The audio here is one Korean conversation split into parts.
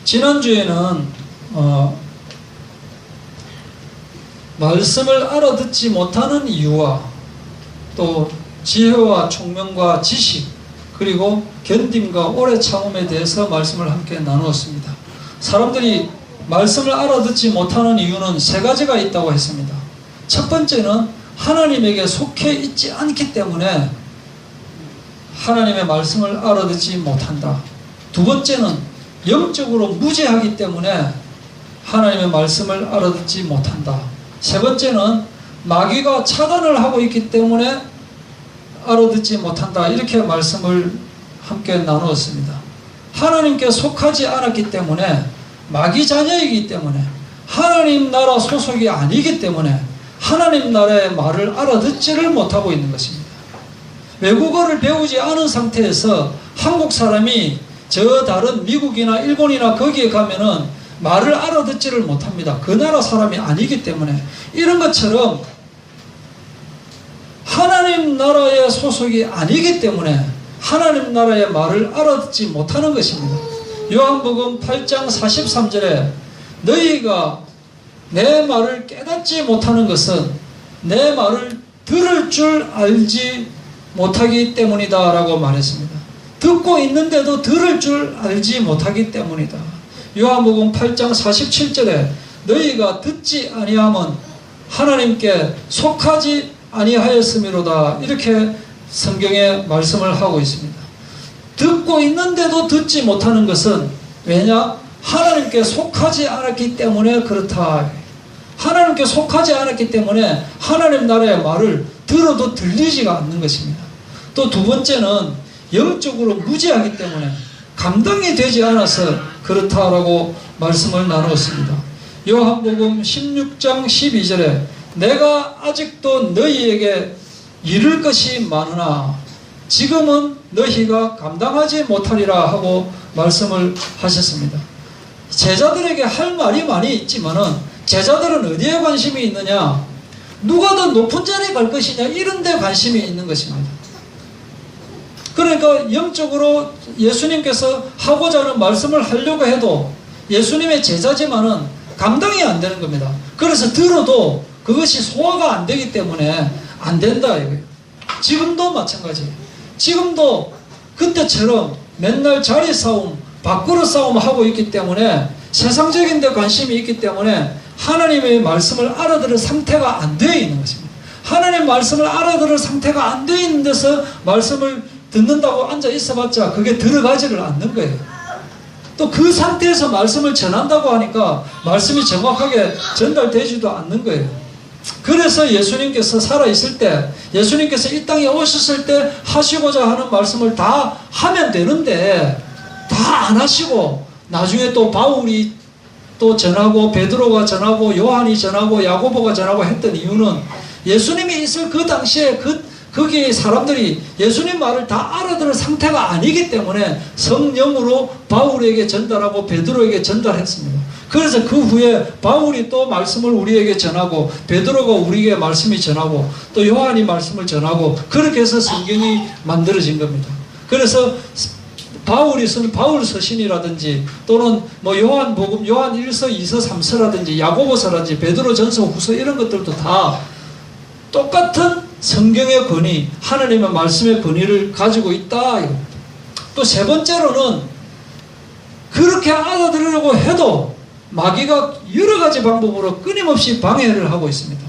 지난주에는 말씀을 알아듣지 못하는 이유와 또 지혜와 총명과 지식 그리고 견딤과 오래 참음에 대해서 말씀을 함께 나누었습니다. 사람들이 말씀을 알아듣지 못하는 이유는 세 가지가 있다고 했습니다. 첫 번째는 하나님에게 속해 있지 않기 때문에 하나님의 말씀을 알아듣지 못한다. 두 번째는 영적으로 무지하기 때문에 하나님의 말씀을 알아듣지 못한다. 세 번째는 마귀가 차단을 하고 있기 때문에 알아듣지 못한다. 이렇게 말씀을 함께 나누었습니다. 하나님께 속하지 않았기 때문에, 마귀 자녀이기 때문에, 하나님 나라 소속이 아니기 때문에 하나님 나라의 말을 알아듣지를 못하고 있는 것입니다. 외국어를 배우지 않은 상태에서 한국 사람이 저 다른 미국이나 일본이나 거기에 가면은 말을 알아듣지를 못합니다. 그 나라 사람이 아니기 때문에. 이런 것처럼 하나님 나라의 소속이 아니기 때문에 하나님 나라의 말을 알아듣지 못하는 것입니다. 요한복음 8장 43절에 너희가 내 말을 깨닫지 못하는 것은 내 말을 들을 줄 알지 못하기 때문이다 라고 말했습니다. 듣고 있는데도 들을 줄 알지 못하기 때문이다. 요한복음 8장 47절에 너희가 듣지 아니함은 하나님께 속하지 아니하였음이로다. 이렇게 성경에 말씀을 하고 있습니다. 듣고 있는데도 듣지 못하는 것은 왜냐? 하나님께 속하지 않았기 때문에 그렇다. 하나님께 속하지 않았기 때문에 하나님 나라의 말을 들어도 들리지가 않는 것입니다. 또 두 번째는 영적으로 무지하기 때문에 감당이 되지 않아서 그렇다라고 말씀을 나누었습니다. 요한복음 16장 12절에 내가 아직도 너희에게 이를 것이 많으나 지금은 너희가 감당하지 못하리라 하고 말씀을 하셨습니다. 제자들에게 할 말이 많이 있지만은 제자들은 어디에 관심이 있느냐? 누가 더 높은 자리에 갈 것이냐? 이런 데 관심이 있는 것입니다. 그러니까 영적으로 예수님께서 하고자 하는 말씀을 하려고 해도 예수님의 제자지만은 감당이 안 되는 겁니다. 그래서 들어도 그것이 소화가 안 되기 때문에 안 된다 이거예요. 지금도 마찬가지예요. 지금도 그때처럼 맨날 자리 싸움, 밥그릇 싸움 하고 있기 때문에 세상적인 데 관심이 있기 때문에 하나님의 말씀을 알아들을 상태가 안 되어 있는 것입니다. 하나님의 말씀을 알아들을 상태가 안 되어 있는 데서 말씀을 듣는다고 앉아 있어봤자 그게 들어가지를 않는 거예요. 또 그 상태에서 말씀을 전한다고 하니까 말씀이 정확하게 전달되지도 않는 거예요. 그래서 예수님께서 살아있을 때, 예수님께서 이 땅에 오셨을 때 하시고자 하는 말씀을 다 하면 되는데 다 안 하시고 나중에 또 바울이 또 전하고 베드로가 전하고 요한이 전하고 야고보가 전하고 했던 이유는 예수님이 있을 그 당시에 거기에 사람들이 예수님 말을 다 알아들을 상태가 아니기 때문에 성령으로 바울에게 전달하고 베드로에게 전달했습니다. 그래서 그 후에 바울이 또 말씀을 우리에게 전하고 베드로가 우리에게 말씀이 전하고 또 요한이 말씀을 전하고 그렇게 해서 성경이 만들어진 겁니다. 그래서 바울이 쓴 바울 서신이라든지 또는 뭐 요한복음, 요한 1서, 2서, 3서라든지 야고보서라든지 베드로 전서, 후서 이런 것들도 다 똑같은 성경의 권위, 하나님의 말씀의 권위를 가지고 있다. 또 세 번째로는 그렇게 알아들으려고 해도 마귀가 여러 가지 방법으로 끊임없이 방해를 하고 있습니다.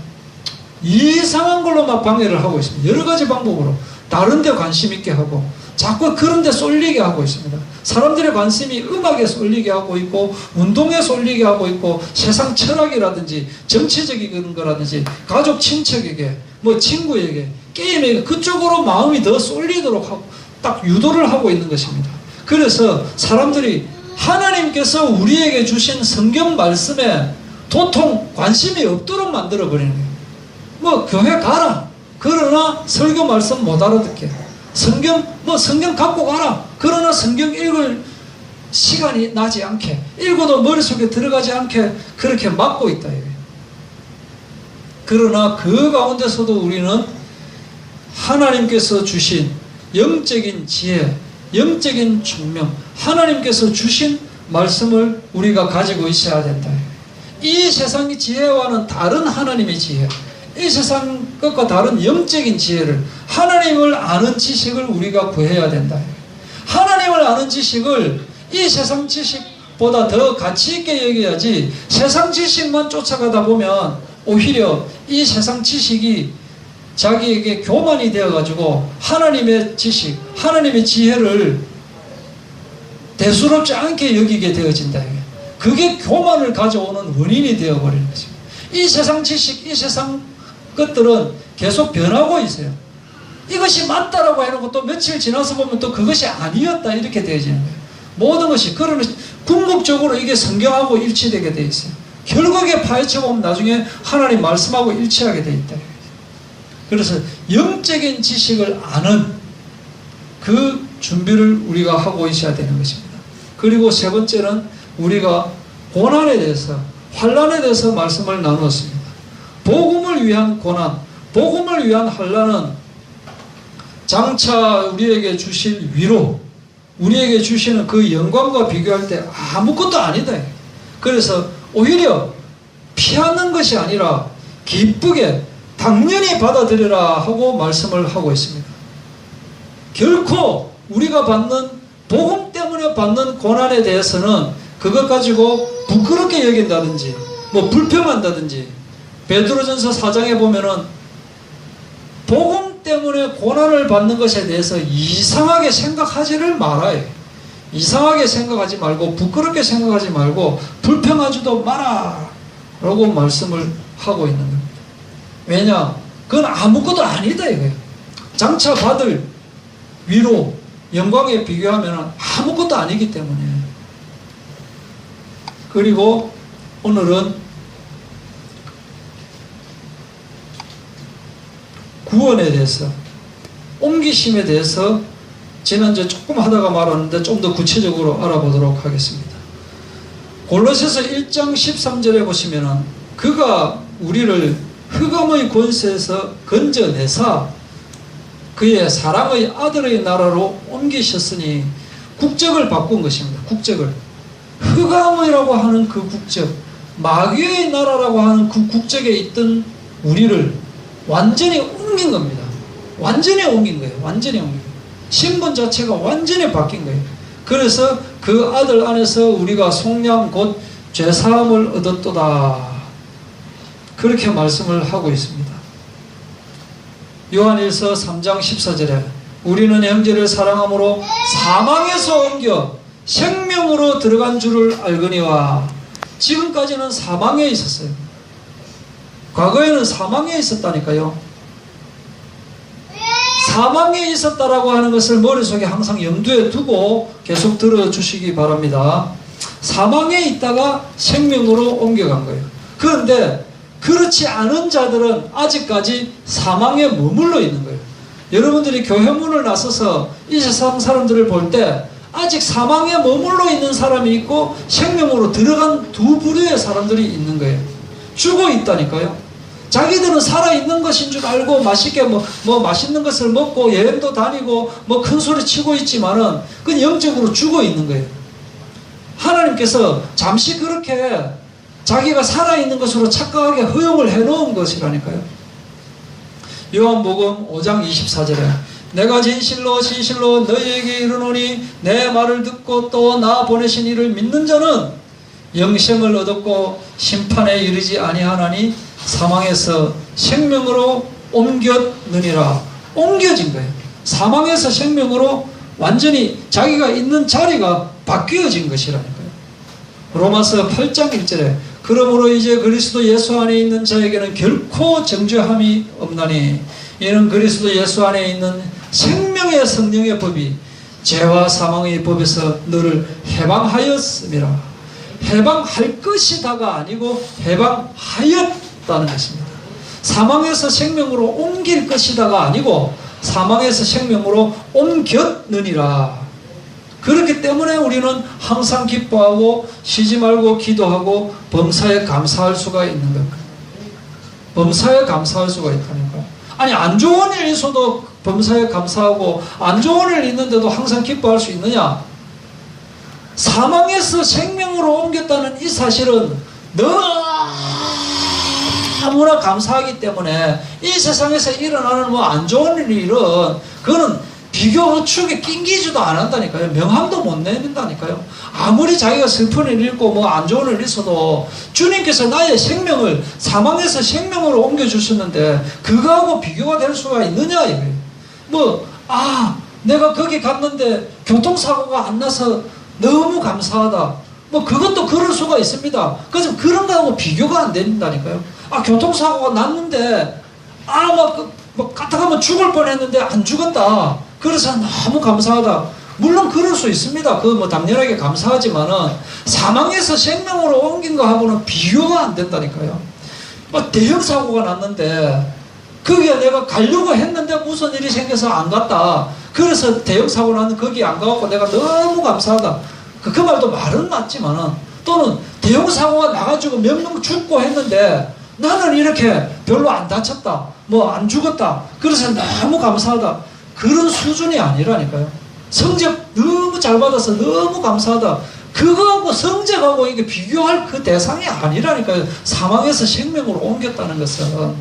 이상한 걸로 막 방해를 하고 있습니다. 여러 가지 방법으로 다른 데 관심 있게 하고 자꾸 그런 데 쏠리게 하고 있습니다. 사람들의 관심이 음악에 쏠리게 하고 있고 운동에 쏠리게 하고 있고 세상 철학이라든지 정치적인 거라든지 가족 친척에게 뭐 친구에게 게임에게 그쪽으로 마음이 더 쏠리도록 하고 딱 유도를 하고 있는 것입니다. 그래서 사람들이 하나님께서 우리에게 주신 성경 말씀에 도통 관심이 없도록 만들어버리는 거예요. 뭐 교회 가라. 그러나 설교 말씀 못 알아듣게. 성경 갖고 가라. 그러나 성경 읽을 시간이 나지 않게, 읽어도 머릿속에 들어가지 않게 그렇게 막고 있다. 그러나 그 가운데서도 우리는 하나님께서 주신 영적인 지혜, 영적인 총명, 하나님께서 주신 말씀을 우리가 가지고 있어야 된다. 이 세상의 지혜와는 다른 하나님의 지혜, 이 세상 것과 다른 영적인 지혜를, 하나님을 아는 지식을 우리가 구해야 된다. 하나님을 아는 지식을 이 세상 지식보다 더 가치 있게 여겨야지, 세상 지식만 쫓아가다 보면 오히려 이 세상 지식이 자기에게 교만이 되어가지고 하나님의 지식, 하나님의 지혜를 대수롭지 않게 여기게 되어진다. 그게 교만을 가져오는 원인이 되어버리는 것입니다. 이 세상 지식, 이 세상 것들은 계속 변하고 있어요. 이것이 맞다라고 해놓고 또 며칠 지나서 보면 또 그것이 아니었다 이렇게 되어지는 거예요. 모든 것이, 그러면 궁극적으로 이게 성경하고 일치되게 되어 있어요. 결국에 파헤쳐보면 나중에 하나님 말씀하고 일치하게 되어 있다. 그래서 영적인 지식을 아는 그 준비를 우리가 하고 있어야 되는 것입니다. 그리고 세 번째는 우리가 고난에 대해서, 환난에 대해서 말씀을 나누었습니다. 복음을 위한 고난, 복음을 위한 환난은 장차 우리에게 주실 위로, 우리에게 주시는 그 영광과 비교할 때 아무것도 아니다. 그래서 오히려 피하는 것이 아니라 기쁘게 당연히 받아들여라 하고 말씀을 하고 있습니다. 결코 우리가 받는, 복음 때문에 받는 고난에 대해서는 그것 가지고 부끄럽게 여긴다든지 뭐 불평한다든지, 베드로전서 4장에 보면은 복음 때문에 고난을 받는 것에 대해서 이상하게 생각하지를 말아요. 이상하게 생각하지 말고, 부끄럽게 생각하지 말고, 불평하지도 마라 라고 말씀을 하고 있는 겁니다. 왜냐? 그건 아무것도 아니다 이거예요. 장차 받을 위로, 영광에 비교하면 아무것도 아니기 때문에. 그리고 오늘은 구원에 대해서, 옮기심에 대해서 지난주에 조금 하다가 말았는데 좀 더 구체적으로 알아보도록 하겠습니다. 골로새서 1장 13절에 보시면은 그가 우리를 흑암의 권세에서 건져내사 그의 사랑의 아들의 나라로 옮기셨으니, 국적을 바꾼 것입니다. 국적을. 흑암이라고 하는 그 국적, 마귀의 나라라고 하는 그 국적에 있던 우리를 완전히 옮긴 겁니다. 완전히 옮긴 거예요. 완전히 옮긴 거예요. 신분 자체가 완전히 바뀐 거예요. 그래서 그 아들 안에서 우리가 속량 곧 죄사함을 얻었도다, 그렇게 말씀을 하고 있습니다. 요한일서 3장 14절에 우리는 형제를 사랑함으로 사망에서 옮겨 생명으로 들어간 줄을 알거니와, 지금까지는 사망에 있었어요. 과거에는 사망에 있었다니까요. 사망에 있었다라고 하는 것을 머릿속에 항상 염두에 두고 계속 들어주시기 바랍니다. 사망에 있다가 생명으로 옮겨간 거예요. 그런데 그렇지 않은 자들은 아직까지 사망에 머물러 있는 거예요. 여러분들이 교회 문을 나서서 이 세상 사람들을 볼 때 아직 사망에 머물러 있는 사람이 있고 생명으로 들어간 두 부류의 사람들이 있는 거예요. 죽어 있다니까요. 자기들은 살아있는 것인 줄 알고 맛있게 뭐 맛있는 것을 먹고 여행도 다니고 뭐 큰 소리 치고 있지만은 그건 영적으로 죽어 있는 거예요. 하나님께서 잠시 그렇게 자기가 살아있는 것으로 착각하게 허용을 해놓은 것이라니까요. 요한복음 5장 24절에 내가 진실로 너희에게 이르노니 내 말을 듣고 또 나 보내신 이를 믿는 자는 영생을 얻었고 심판에 이르지 아니하나니 사망에서 생명으로 옮겼느니라. 옮겨진 거예요. 사망에서 생명으로 완전히 자기가 있는 자리가 바뀌어진 것이라니까요. 로마서 8장 1절에 그러므로 이제 그리스도 예수 안에 있는 자에게는 결코 정죄함이 없나니 이는 그리스도 예수 안에 있는 생명의 성령의 법이 죄와 사망의 법에서 너를 해방하였음이라. 해방할 것이다가 아니고 해방하였다는 것입니다. 사망에서 생명으로 옮길 것이다가 아니고 사망에서 생명으로 옮겼느니라. 그렇기 때문에 우리는 항상 기뻐하고 쉬지 말고 기도하고 범사에 감사할 수가 있는 겁니다. 범사에 감사할 수가 있다는 거예요. 아니 안 좋은 일 있어도 범사에 감사하고 안 좋은 일 있는데도 항상 기뻐할 수 있느냐? 사망에서 생명으로 옮겼다는 이 사실은 너무나 감사하기 때문에 이 세상에서 일어나는 뭐 안 좋은 일은 그거는 비교 허축에 낑기지도 않았다니까요. 명함도 못 내민다니까요. 아무리 자기가 슬픈 일 있고 뭐 안 좋은 일 있어도 주님께서 나의 생명을 사망에서 생명으로 옮겨주셨는데 그거하고 비교가 될 수가 있느냐 이거예요. 내가 거기 갔는데 교통사고가 안 나서 너무 감사하다. 그것도 그럴 수가 있습니다. 그래서 그런 거하고 비교가 안 된다니까요. 교통사고가 났는데 까딱하면 죽을 뻔했는데 안 죽었다. 그래서 너무 감사하다. 물론 그럴 수 있습니다. 당연하게 감사하지만은 사망에서 생명으로 옮긴 거하고는 비교가 안 된다니까요. 대형 사고가 났는데 거기에 내가 가려고 했는데 무슨 일이 생겨서 안 갔다. 그래서 대형 사고 났는데 거기 안 가고 내가 너무 감사하다. 그 말도 말은 맞지만은 또는 대형 사고가 나가지고 몇 명 죽고 했는데 나는 이렇게 별로 안 다쳤다. 안 죽었다. 그래서 너무 감사하다. 그런 수준이 아니라니까요. 성적 너무 잘 받아서 너무 감사하다. 그거하고 성적하고 이게 비교할 그 대상이 아니라니까요. 사망에서 생명으로 옮겼다는 것은.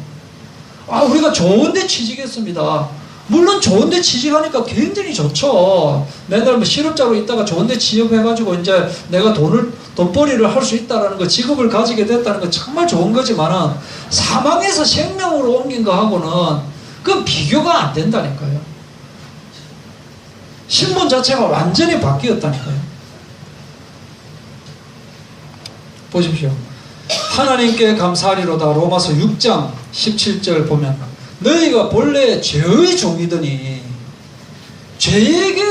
우리가 좋은데 취직했습니다. 물론 좋은데 취직하니까 굉장히 좋죠. 맨날 실업자로 있다가 좋은데 취업해가지고 이제 내가 돈벌이를 할 수 있다라는 거, 직업을 가지게 됐다는 거 정말 좋은 거지만은 사망에서 생명으로 옮긴 거하고는 그건 비교가 안 된다니까요. 신분 자체가 완전히 바뀌었다니까요. 보십시오. 하나님께 감사하리로다. 로마서 6장 17절 보면 너희가 본래 죄의 종이더니 죄에게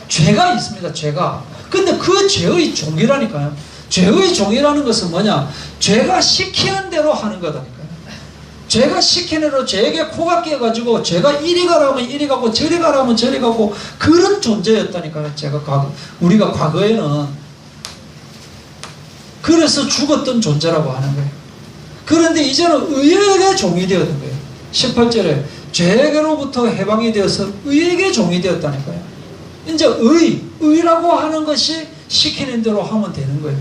죄가 있습니다. 죄가. 근데 그 죄의 종이라니까요. 죄의 종이라는 것은 뭐냐? 죄가 시키는 대로 하는 거다니까요. 죄가 시키는 대로 죄에게 코가 끼어가지고 죄가 이리 가라면 이리 가고 저리 가라면 저리 가고 그런 존재였다니까요. 우리가 과거에는 그래서 죽었던 존재라고 하는 거예요. 그런데 이제는 의에게 종이 되었던 거예요. 18절에 죄에게로부터 해방이 되어서 의에게 종이 되었다니까요. 이제 의라고 하는 것이 시키는 대로 하면 되는 거예요.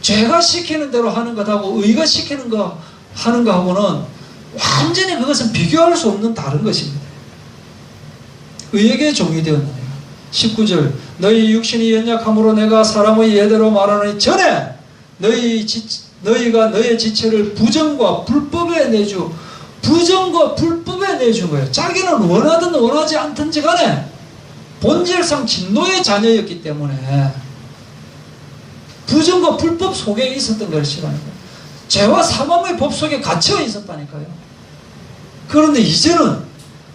죄가 시키는 대로 하는 것하고 의가 시키는 거 하는 거하고는 완전히 그것은 비교할 수 없는 다른 것입니다. 의에게 종이 되었느냐. 19절 너희 육신이 연약함으로 내가 사람의 예대로 말하노니 전에 너희가 너의 지체를 부정과 불법에 내주 거예요. 자기는 원하든 원하지 않든지 간에 본질상 진노의 자녀였기 때문에 부정과 불법 속에 있었던 것이라니까요. 죄와 사망의 법 속에 갇혀 있었다니까요. 그런데 이제는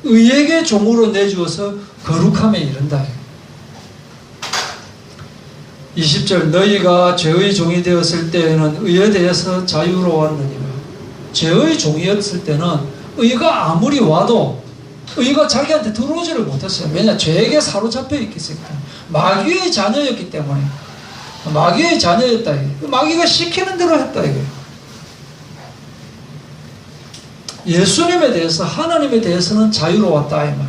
의에게 종으로 내주어서 거룩함에 이른다. 20절 너희가 죄의 종이 되었을 때에는 의에 대해서 자유로웠느니라. 죄의 종이었을 때는 의가 아무리 와도 의가 자기한테 들어오지를 못했어요. 왜냐? 죄에게 사로잡혀 있기 때문에. 마귀의 자녀였기 때문에. 마귀의 자녀였다. 마귀가 시키는 대로 했다. 이게. 예수님에 대해서 하나님에 대해서는 자유로웠다 이 말.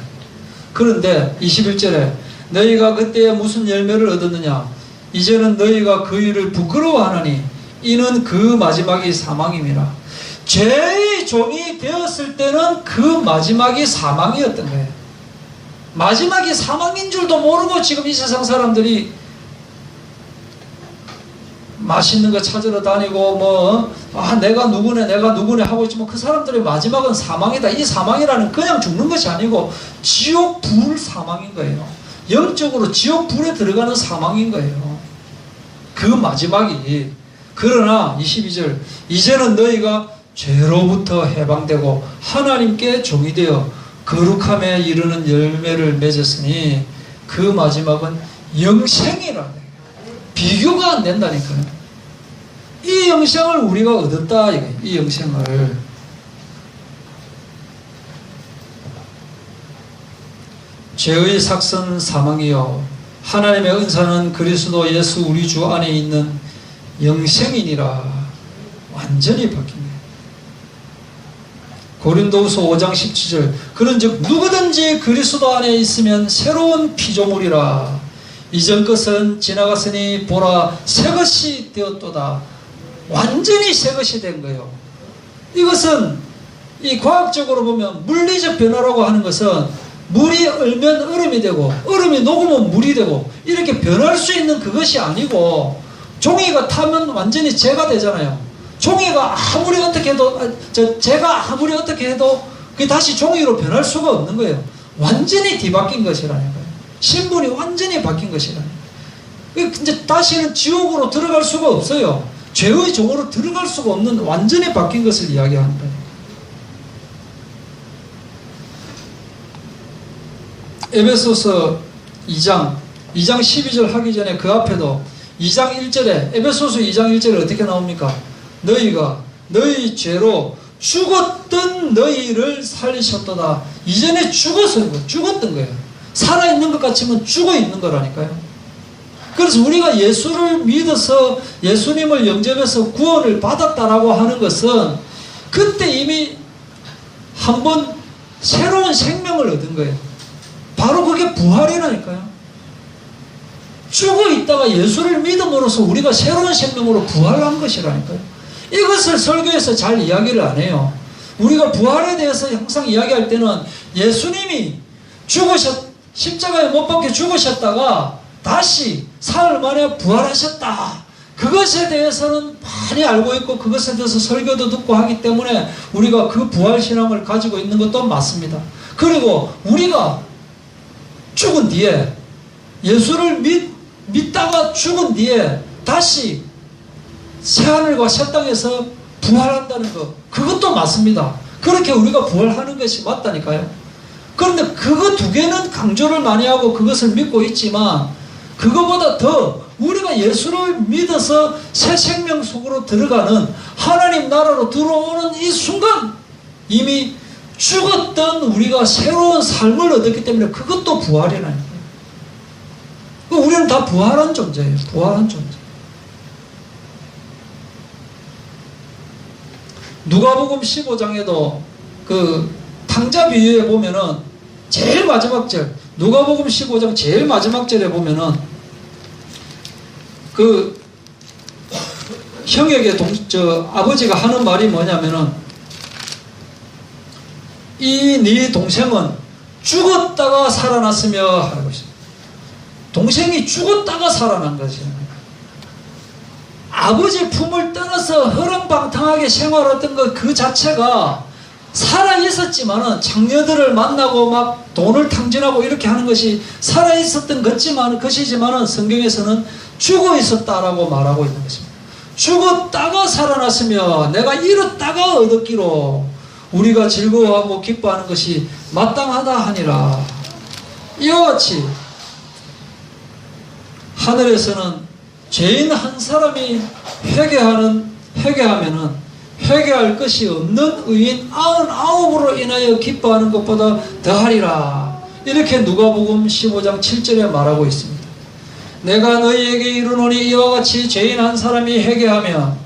그런데 21절에 너희가 그때에 무슨 열매를 얻었느냐? 이제는 너희가 그 일을 부끄러워하느니 이는 그 마지막이 사망임이라. 죄의 종이 되었을 때는 그 마지막이 사망이었던 거예요. 마지막이 사망인 줄도 모르고 지금 이 세상 사람들이 맛있는 거 찾으러 다니고 내가 누구네 하고 있지만 그 사람들의 마지막은 사망이다. 이 사망이라는 그냥 죽는 것이 아니고 지옥 불 사망인 거예요. 영적으로 지옥 불에 들어가는 사망인 거예요. 그 마지막이. 그러나 22절 이제는 너희가 죄로부터 해방되고 하나님께 종이 되어 거룩함에 이르는 열매를 맺었으니 그 마지막은 영생이라. 비교가 안 된다니까요. 이 영생을 우리가 얻었다. 이 영생을. 죄의 삭선 사망이요 하나님의 은사는 그리스도 예수 우리 주 안에 있는 영생이니라. 완전히 바뀝니다. 고린도후서 5장 17절 그런즉 누구든지 그리스도 안에 있으면 새로운 피조물이라. 이전 것은 지나갔으니 보라 새 것이 되었도다. 완전히 새 것이 된 거예요. 이것은 이 과학적으로 보면 물리적 변화라고 하는 것은 물이 얼면 얼음이 되고 얼음이 녹으면 물이 되고 이렇게 변할 수 있는 그것이 아니고, 종이가 타면 완전히 재가 되잖아요. 종이가 아무리 어떻게 해도 재가 아무리 어떻게 해도 그게 다시 종이로 변할 수가 없는 거예요. 완전히 뒤바뀐 것이라니까요. 신분이 완전히 바뀐 것이라니까요. 이제 다시는 지옥으로 들어갈 수가 없어요. 죄의 종으로 들어갈 수가 없는 완전히 바뀐 것을 이야기하는 거예요. 에베소서 2장 12절 하기 전에 그 앞에도 2장 1절에, 에베소서 2장 1절에 어떻게 나옵니까? 너희가 너희 죄로 죽었던 너희를 살리셨도다. 이전에 죽었던 거예요. 살아있는 것 같지만 죽어있는 거라니까요. 그래서 우리가 예수를 믿어서 예수님을 영접해서 구원을 받았다라고 하는 것은 그때 이미 한번 새로운 생명을 얻은 거예요. 바로 그게 부활이라니까요. 죽어 있다가 예수를 믿음으로써 우리가 새로운 생명으로 부활한 것이라니까요. 이것을 설교에서 잘 이야기를 안 해요. 우리가 부활에 대해서 항상 이야기할 때는 예수님이 십자가에 못 박혀 죽으셨다가 다시 사흘 만에 부활하셨다. 그것에 대해서는 많이 알고 있고 그것에 대해서 설교도 듣고 하기 때문에 우리가 그 부활신앙을 가지고 있는 것도 맞습니다. 그리고 우리가 죽은 뒤에 예수를 믿다가 죽은 뒤에 다시 새하늘과 새 땅에서 부활한다는 것, 그것도 맞습니다. 그렇게 우리가 부활하는 것이 맞다니까요. 그런데 그거 두 개는 강조를 많이 하고 그것을 믿고 있지만, 그거보다 더 우리가 예수를 믿어서 새 생명 속으로 들어가는, 하나님 나라로 들어오는 이 순간 이미 죽었던 우리가 새로운 삶을 얻었기 때문에 그것도 부활이라니까요. 우리는 다 부활한 존재예요. 부활한 존재. 누가복음 15장에도 그 탕자 비유에 보면은 제일 마지막 절, 누가복음 15장 제일 마지막 절에 보면은 그 형에게 아버지가 하는 말이 뭐냐면은, 이 네 동생은 죽었다가 살아났으며 하는 것입니다. 동생이 죽었다가 살아난 것이에요. 아버지 품을 떠나서 허랑방탕하게 생활했던 것 그 자체가 살아있었지만은, 장녀들을 만나고 막 돈을 탕진하고 이렇게 하는 것이 살아있었던 것이지만은 성경에서는 죽어 있었다라고 말하고 있는 것입니다. 죽었다가 살아났으며 내가 잃었다가 얻었기로 우리가 즐거워하고 기뻐하는 것이 마땅하다 하니라. 이와 같이 하늘에서는 죄인 한 사람이 회개하면은 회개할 것이 없는 의인 99으로 인하여 기뻐하는 것보다 더하리라. 이렇게 누가복음 15장 7절에 말하고 있습니다. 내가 너희에게 이르노니 이와 같이 죄인 한 사람이 회개하면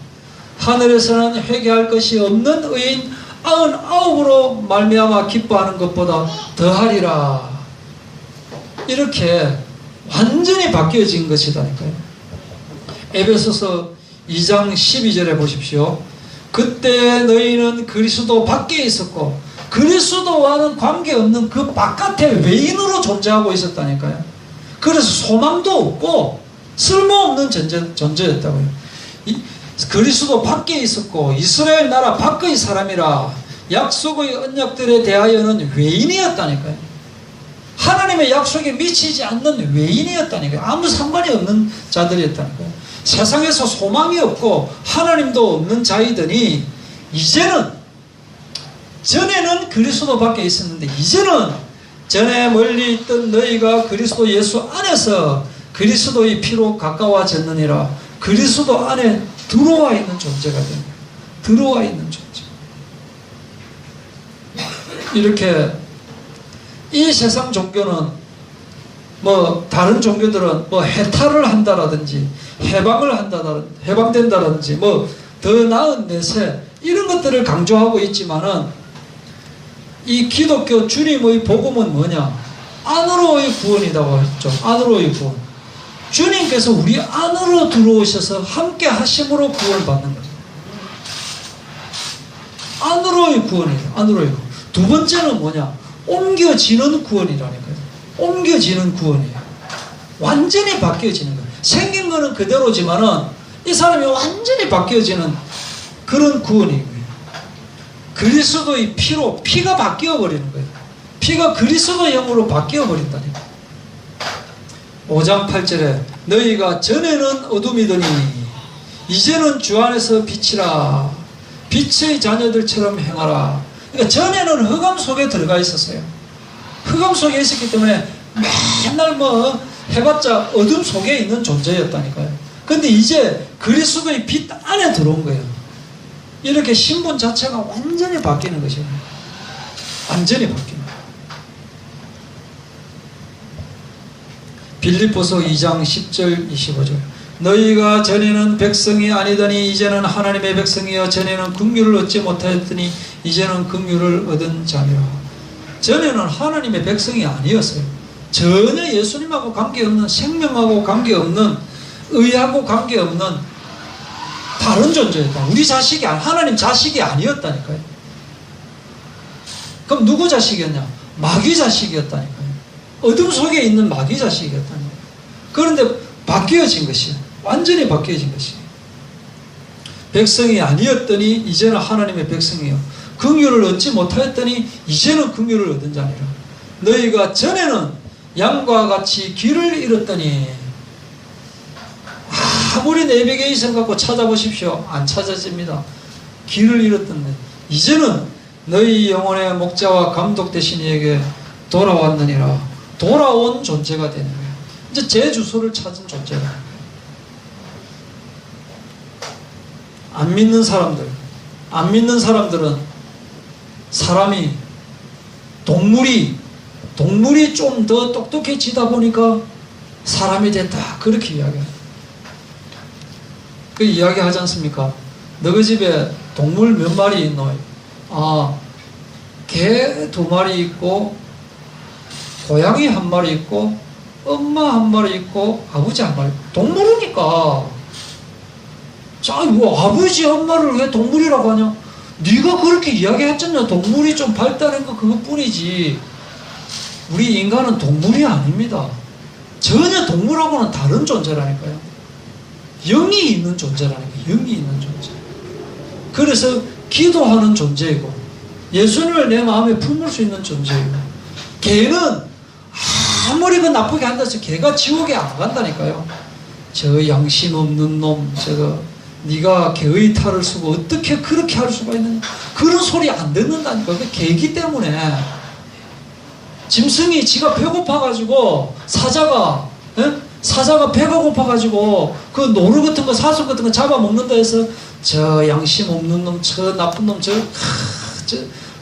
하늘에서는 회개할 것이 없는 의인 99으로 말미암아 기뻐하는 것보다 더하리라. 이렇게 완전히 바뀌어진 것이다니까요. 에베소서 2장 12절에 보십시오. 그때 너희는 그리스도 밖에 있었고 그리스도와는 관계없는 그 바깥의 외인으로 존재하고 있었다니까요. 그래서 소망도 없고 쓸모없는 존재였다고요. 그리스도 밖에 있었고 이스라엘 나라 밖의 사람이라 약속의 언약들에 대하여는 외인이었다니까요. 하나님의 약속에 미치지 않는 외인이었다니까요. 아무 상관이 없는 자들이었다니까요. 세상에서 소망이 없고 하나님도 없는 자이더니 전에는 그리스도 밖에 있었는데 이제는 전에 멀리 있던 너희가 그리스도 예수 안에서 그리스도의 피로 가까워졌느니라. 그리스도 안에 들어와 있는 존재가 됩니다. 들어와 있는 존재. 이렇게 이 세상 종교는 다른 종교들은 해탈을 한다라든지 해방된다라든지 더 나은 내세 이런 것들을 강조하고 있지만은 이 기독교 주님의 복음은 뭐냐? 안으로의 구원이라고 했죠. 안으로의 구원. 주님께서 우리 안으로 들어오셔서 함께 하심으로 구원을 받는 거죠. 안으로의 구원이에요. 안으로의 구원. 두 번째는 뭐냐? 옮겨지는 구원이라니까요. 옮겨지는 구원이에요. 완전히 바뀌어지는 거예요. 생긴 거는 그대로지만은 이 사람이 완전히 바뀌어지는 그런 구원이에요. 그리스도의 피로 피가 바뀌어 버리는 거예요. 피가 그리스도의 영으로 바뀌어 버린다니까. 5장 8절에 너희가 전에는 어둠이더니 이제는 주 안에서 빛이라. 빛의 자녀들처럼 행하라. 그러니까 전에는 흑암 속에 들어가 있었어요. 흑암 속에 있었기 때문에 맨날 뭐 해봤자 어둠 속에 있는 존재였다니까요. 근데 이제 그리스도의 빛 안에 들어온 거예요. 이렇게 신분 자체가 완전히 바뀌는 것이에요. 완전히 바뀌는 거예요. 빌립보서 2장 10절 25절 너희가 전에는 백성이 아니더니 이제는 하나님의 백성이여 전에는 긍휼을 얻지 못하였더니 이제는 긍휼을 얻은 자니라. 전에는 하나님의 백성이 아니었어요. 전혀 예수님하고 관계없는, 생명하고 관계없는, 의하고 관계없는 다른 존재였다. 우리 자식이 하나님 자식이 아니었다니까요. 그럼 누구 자식이었냐? 마귀 자식이었다니까요. 어둠 속에 있는 마귀 자식이었다니까요. 그런데 바뀌어진 것이에요. 완전히 바뀌어진 것이에요. 백성이 아니었더니 이제는 하나님의 백성이요 긍휼을 얻지 못하였더니 이제는 긍휼을 얻은 자니라. 너희가 전에는 양과 같이 길을 잃었더니 아무리 내비게이션 갖고 찾아보십시오. 안 찾아집니다. 길을 잃었던데 이제는 너희 영혼의 목자와 감독 되신 이에게 돌아왔느니라. 돌아온 존재가 되는 거예요. 이제 제 주소를 찾은 존재가. 안 믿는 사람들은 사람이 동물이 좀 더 똑똑해지다 보니까 사람이 됐다 그렇게 이야기해요. 그 이야기 하지 않습니까? 너희 집에 동물 몇 마리 있노? 개 2마리 있고 고양이 1마리 있고 엄마 1마리 있고 아버지 1마리. 동물이니까. 자, 뭐 아버지 엄마를 왜 동물이라고 하냐? 네가 그렇게 이야기했잖냐. 동물이 좀 발달한 거 그것뿐이지. 우리 인간은 동물이 아닙니다. 전혀 동물하고는 다른 존재라니까요. 영이 있는 존재라니까요. 영이 있는 존재. 그래서 기도하는 존재이고 예수님을 내 마음에 품을 수 있는 존재이고 개는 아무리 그 나쁘게 한다 해서 개가 지옥에 안 간다니까요. 저 양심 없는 놈 저거 네가 개의 탈을 쓰고 어떻게 그렇게 할 수가 있느냐. 그런 소리 안 듣는다니까. 그 개기 때문에. 짐승이 지가 배고파가지고 사자가 배가 고파가지고 그 노루 같은 거 사슴 같은 거 잡아먹는다 해서 저 양심 없는 놈 저 나쁜 놈 저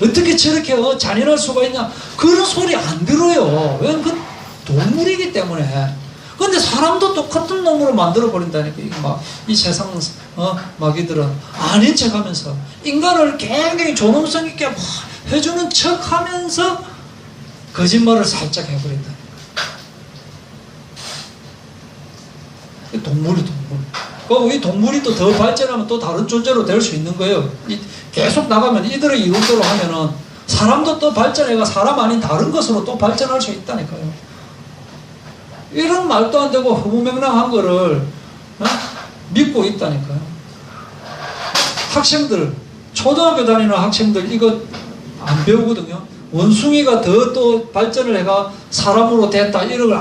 어떻게 저렇게 잔인할 수가 있냐. 그런 소리 안 들어요. 왜? 그 동물이기 때문에. 근데 사람도 똑같은 놈으로 만들어버린다니까. 이 세상, 마귀들은 아닌 척 하면서, 인간을 굉장히 존엄성 있게 막 해주는 척 하면서, 거짓말을 살짝 해버린다니까. 동물이 동물. 그리고 이 동물이 또 더 발전하면 또 다른 존재로 될 수 있는 거예요. 계속 나가면 이들의 이론대로 하면은, 사람도 또 발전해가 사람 아닌 다른 것으로 또 발전할 수 있다니까요. 이런 말도 안 되고 허무맹랑한 거를 믿고 있다니까요. 학생들, 초등학교 다니는 학생들 이거 안 배우거든요. 원숭이가 더 또 발전을 해가 사람으로 됐다 이런 걸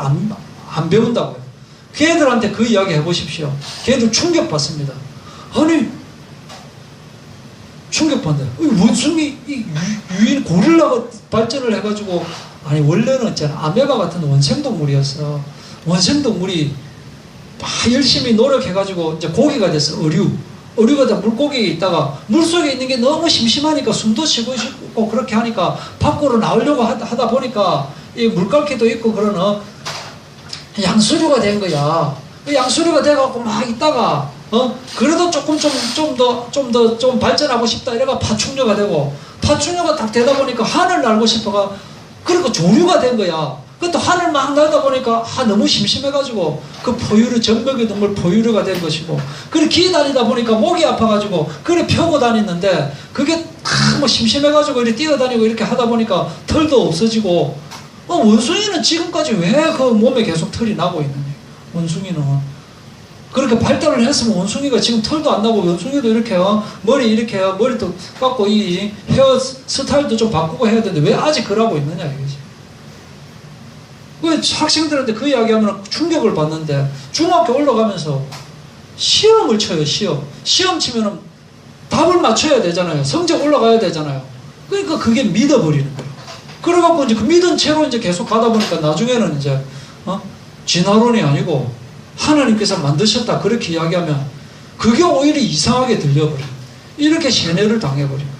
안 배운다고요. 걔들한테 그 이야기 해보십시오. 걔들 충격받습니다. 아니 충격받네. 원숭이 유인 고릴라가 발전을 해가지고 아니 원래는 있잖아 아메바 같은 원생동물이었어. 원생동물이 막 열심히 노력해가지고 이제 고기가 됐어. 어류가 다 물고기에 있다가 물속에 있는 게 너무 심심하니까 숨도 쉬고 싶고 그렇게 하니까 밖으로 나오려고 하다 보니까 이 물갈퀴도 있고 그러는 양수류가 된 거야. 양수류가 돼갖고 막 있다가 그래도 조금 좀 발전하고 싶다 이래가 파충류가 되고 파충류가 딱 되다 보니까 하늘 날고 싶어가 그러니까 조류가 된 거야. 그것도 하늘 막 날다 보니까 너무 심심해가지고 그 포유류, 전벽의 동물 포유류가 된 것이고, 그래 기다리다 보니까 목이 아파가지고 그래 펴고 다녔는데, 그게 뭐 심심해가지고 이렇게 뛰어다니고 이렇게 하다 보니까 털도 없어지고, 원숭이는 지금까지 왜 그 몸에 계속 털이 나고 있느냐. 원숭이는 그렇게 발달을 했으면 원숭이가 지금 털도 안 나고, 원숭이도 이렇게 머리 이렇게 머리도 깎고 이 헤어 스타일도 좀 바꾸고 해야 되는데 왜 아직 그러고 있느냐 이거지. 그 학생들한테 그 이야기하면 충격을 받는데, 중학교 올라가면서 시험을 쳐요. 시험 치면은 답을 맞춰야 되잖아요. 성적 올라가야 되잖아요. 그러니까 그게 믿어버리는 거예요. 그래갖고 이제 그 믿은 채로 이제 계속 가다 보니까 나중에는 이제 진화론이 아니고 하나님께서 만드셨다 그렇게 이야기하면 그게 오히려 이상하게 들려버려요. 이렇게 세뇌를 당해버린 거예요.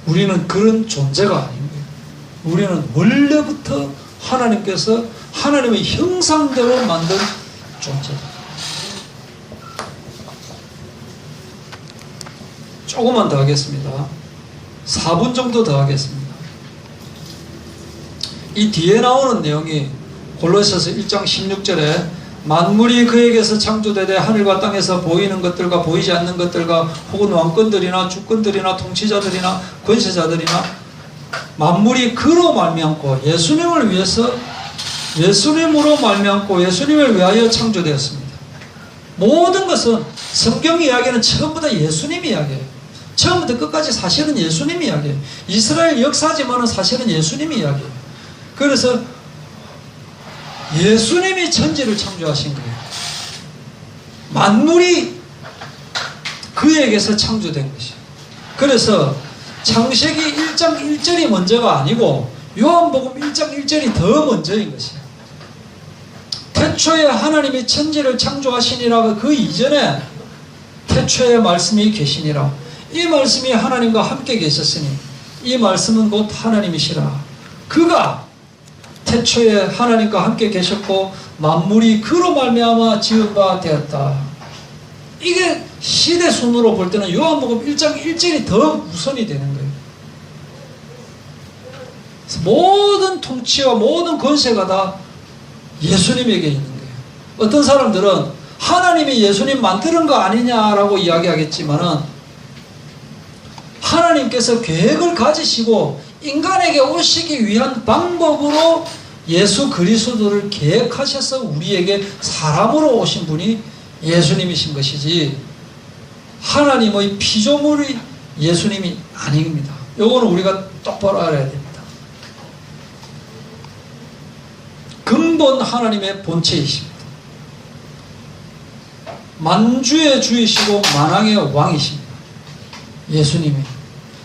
우리는 그런 존재가 아닌 거예요. 우리는 원래부터 하나님께서 하나님의 형상대로 만든 존재다. 조금만 더 하겠습니다. 4분 정도 더 하겠습니다. 이 뒤에 나오는 내용이 골로새서 1장 16절에 만물이 그에게서 창조되되 하늘과 땅에서 보이는 것들과 보이지 않는 것들과 혹은 왕권들이나 주권들이나 통치자들이나 권세자들이나 만물이 그로 말미암고 예수님을 위해서, 예수님으로 말미암고 예수님을 위하여 창조되었습니다. 모든 것은 성경 이야기는 처음부터 예수님 이야기예요. 처음부터 끝까지 사실은 예수님 이야기예요. 이스라엘 역사지만은 사실은 예수님 이야기예요. 그래서 예수님이 천지를 창조하신 거예요. 만물이 그에게서 창조된 것이에요. 그래서 창세기 1장 1절이 먼저가 아니고 요한복음 1장 1절이 더 먼저인 것이에요. 태초에 하나님이 천지를 창조하시니라. 그 이전에 태초에 말씀이 계시니라. 이 말씀이 하나님과 함께 계셨으니 이 말씀은 곧 하나님이시라. 그가 태초에 하나님과 함께 계셨고 만물이 그로 말미암아 지은 바 되었다. 이게 시대 순으로 볼 때는 요한복음 1장 1절이 더 우선이 되는 거예요. 모든 통치와 모든 권세가 다 예수님에게 있는 거예요. 어떤 사람들은 하나님이 예수님 만드는 거 아니냐라고 이야기하겠지만은 하나님께서 계획을 가지시고 인간에게 오시기 위한 방법으로 예수 그리스도를 계획하셔서 우리에게 사람으로 오신 분이 예수님이신 것이지 하나님의 피조물이 예수님이 아닙니다. 요거는 우리가 똑바로 알아야 됩니다. 근본 하나님의 본체이십니다. 만주의 주이시고 만왕의 왕이십니다. 예수님이.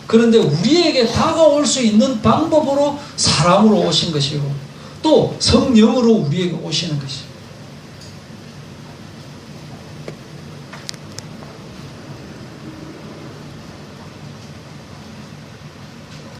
그런데 우리에게 다가올 수 있는 방법으로 사람으로 오신 것이고 또 성령으로 우리에게 오시는 것이죠.